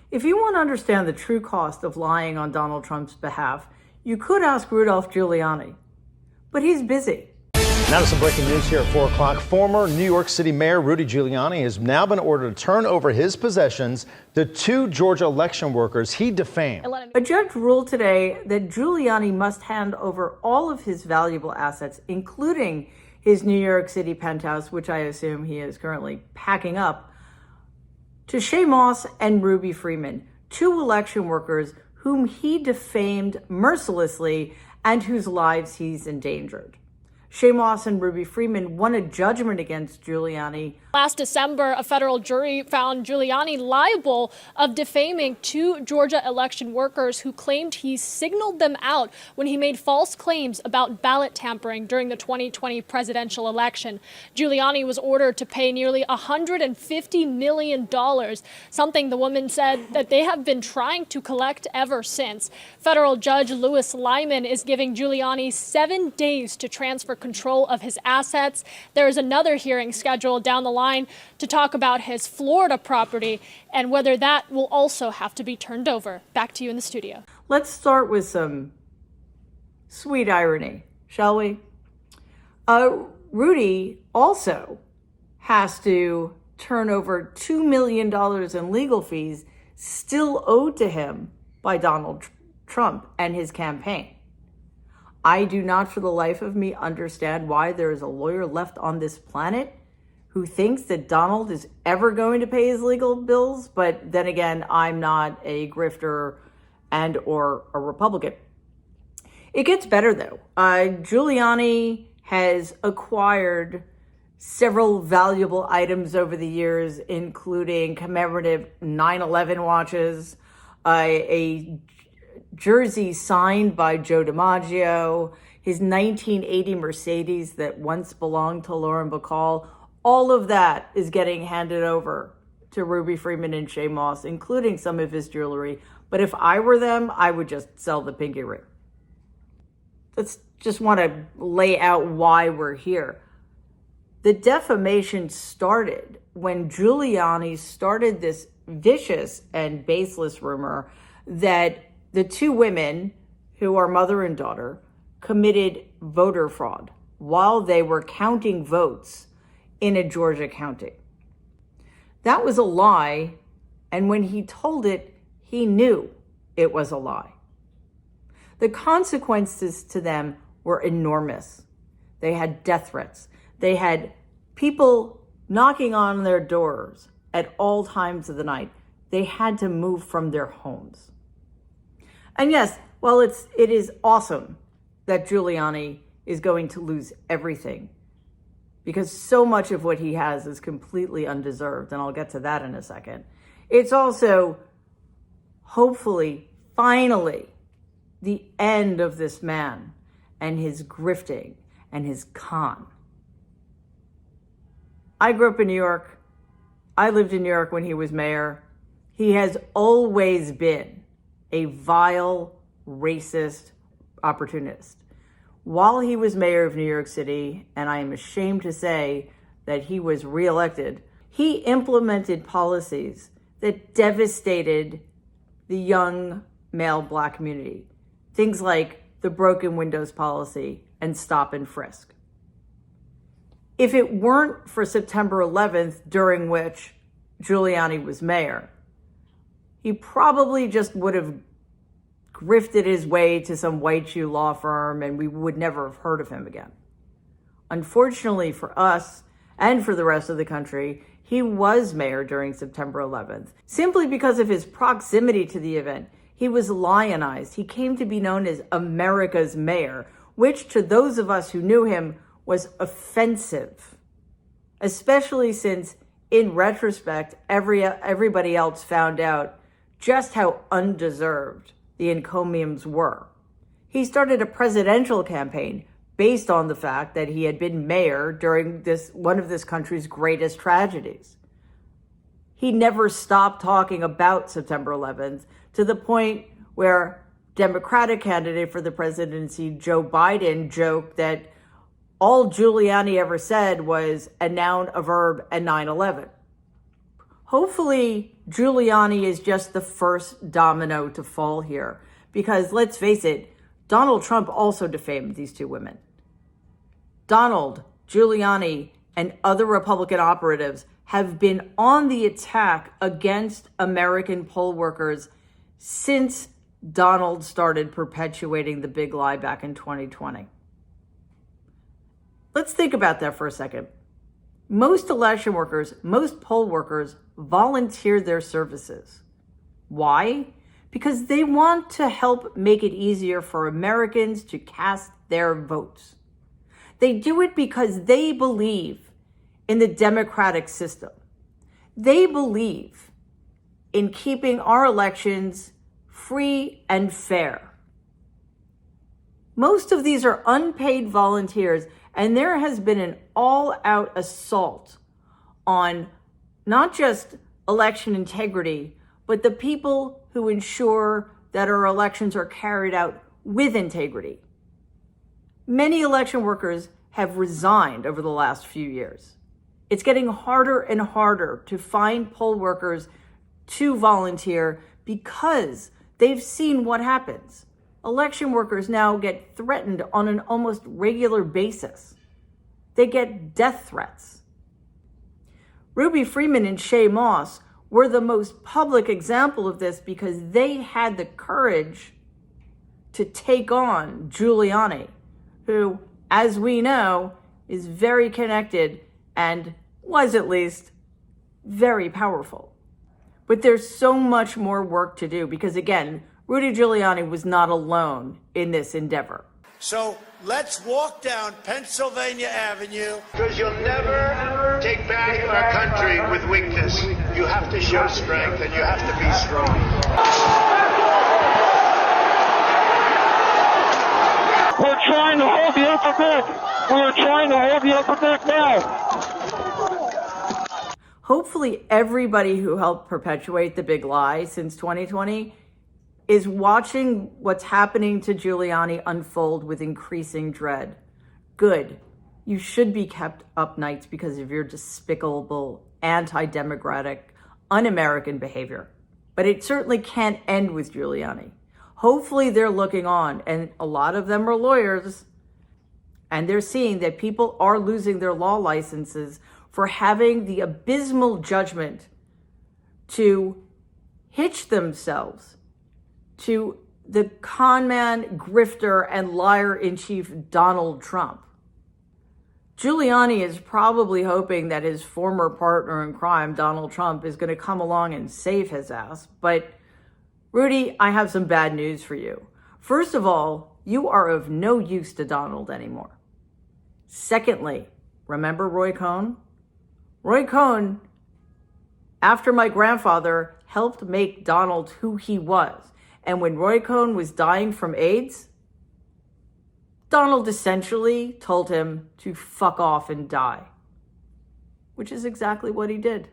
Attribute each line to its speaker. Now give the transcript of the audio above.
Speaker 1: If you want to understand the true cost of lying on Donald Trump's behalf, you could ask Rudolph Giuliani, but he's busy.
Speaker 2: Now to some breaking news here at 4 o'clock. Former New York City Mayor Rudy Giuliani has now been ordered to turn over his possessions to 2 Georgia election workers he defamed.
Speaker 1: A judge ruled today that Giuliani must hand over all of his valuable assets, including his New York City penthouse, which I assume he is currently packing up, to Shaye and Rudy Freeman, 2 election workers whom he defamed mercilessly and whose lives he's endangered. Shaye and Rudy Freeman won a judgment against Giuliani.
Speaker 3: Last December, a federal jury found Giuliani liable of defaming 2 Georgia election workers who claimed he signaled them out when he made false claims about ballot tampering during the 2020 presidential election. Giuliani was ordered to pay nearly $150 million, something the woman said that they have been trying to collect ever since. Federal Judge Louis Lyman is giving Giuliani 7 days to transfer control of his assets. There is another hearing scheduled down the line to talk about his Florida property and whether that will also have to be turned over. Back to you in the studio.
Speaker 1: Let's start with some sweet irony, shall we? Rudy also has to turn over $2 million in legal fees still owed to him by Donald Trump and his campaign. I do not for the life of me understand why there is a lawyer left on this planet who thinks that Donald is ever going to pay his legal bills. But then again, I'm not a grifter and or a Republican. It gets better though. Giuliani has acquired several valuable items over the years, including commemorative 9/11 watches, a jersey signed by Joe DiMaggio, his 1980 Mercedes that once belonged to Lauren Bacall. All of that is getting handed over to Rudy Freeman and Shaye, including some of his jewelry. But if I were them, I would just sell the pinky ring. Let's just want to lay out why we're here. The defamation started when Giuliani started this vicious and baseless rumor that the 2 women, who are mother and daughter, committed voter fraud while they were counting votes in a Georgia county. That was a lie, and when he told it, he knew it was a lie. The consequences to them were enormous. They had death threats. They had people knocking on their doors at all times of the night. They had to move from their homes. And yes, while it is awesome that Giuliani is going to lose everything, because so much of what he has is completely undeserved, and I'll get to that in a second, it's also, hopefully, finally, the end of this man and his grifting and his con. I grew up in New York. I lived in New York when he was mayor. He has always been a vile, racist opportunist. While he was mayor of New York City, and I am ashamed to say that he was reelected, he implemented policies that devastated the young male Black community. Things like the broken windows policy and stop and frisk. If it weren't for September 11th, during which Giuliani was mayor, he probably just would have grifted his way to some white shoe law firm and we would never have heard of him again. Unfortunately for us and for the rest of the country, he was mayor during September 11th. Simply because of his proximity to the event, he was lionized. He came to be known as America's mayor, which to those of us who knew him was offensive, especially since in retrospect, everybody else found out just how undeserved the encomiums were. He started a presidential campaign based on the fact that he had been mayor during one of this country's greatest tragedies. He never stopped talking about September 11th to the point where Democratic candidate for the presidency, Joe Biden, joked that all Giuliani ever said was a noun, a verb, and 9/11. Hopefully, Giuliani is just the first domino to fall here. Because let's face it, Donald Trump also defamed these two women. Donald, Giuliani, and other Republican operatives have been on the attack against American poll workers since Donald started perpetuating the big lie back in 2020. Let's think about that for a second. Most election workers, most poll workers volunteer their services. Why? Because they want to help make it easier for Americans to cast their votes. They do it because they believe in the democratic system. They believe in keeping our elections free and fair. Most of these are unpaid volunteers, and there has been an all-out assault on not just election integrity, but the people who ensure that our elections are carried out with integrity. Many election workers have resigned over the last few years. It's getting harder and harder to find poll workers to volunteer because they've seen what happens. Election workers now get threatened on an almost regular basis. They get death threats. Ruby Freeman and Shaye were the most public example of this because they had the courage to take on Giuliani, who, as we know, is very connected and was at least very powerful. But there's so much more work to do because, again, Rudy Giuliani was not alone in this endeavor.
Speaker 4: So let's walk down Pennsylvania Avenue. Because you'll never take back our country with weakness. You have to show strength and you have to be strong.
Speaker 5: We're trying to hold the upper deck. We're trying to hold the upper deck now.
Speaker 1: Hopefully everybody who helped perpetuate the big lie since 2020 is watching what's happening to Giuliani unfold with increasing dread. Good. You should be kept up nights because of your despicable, anti-democratic, un-American behavior. But it certainly can't end with Giuliani. Hopefully they're looking on, and a lot of them are lawyers, and they're seeing that people are losing their law licenses for having the abysmal judgment to hitch themselves to the con man, grifter, and liar-in-chief Donald Trump. Giuliani is probably hoping that his former partner in crime, Donald Trump, is going to come along and save his ass. But, Rudy, I have some bad news for you. First of all, you are of no use to Donald anymore. Secondly, remember Roy Cohn? Roy Cohn, after my grandfather, helped make Donald who he was. And when Roy Cohn was dying from AIDS, Donald essentially told him to fuck off and die, which is exactly what he did.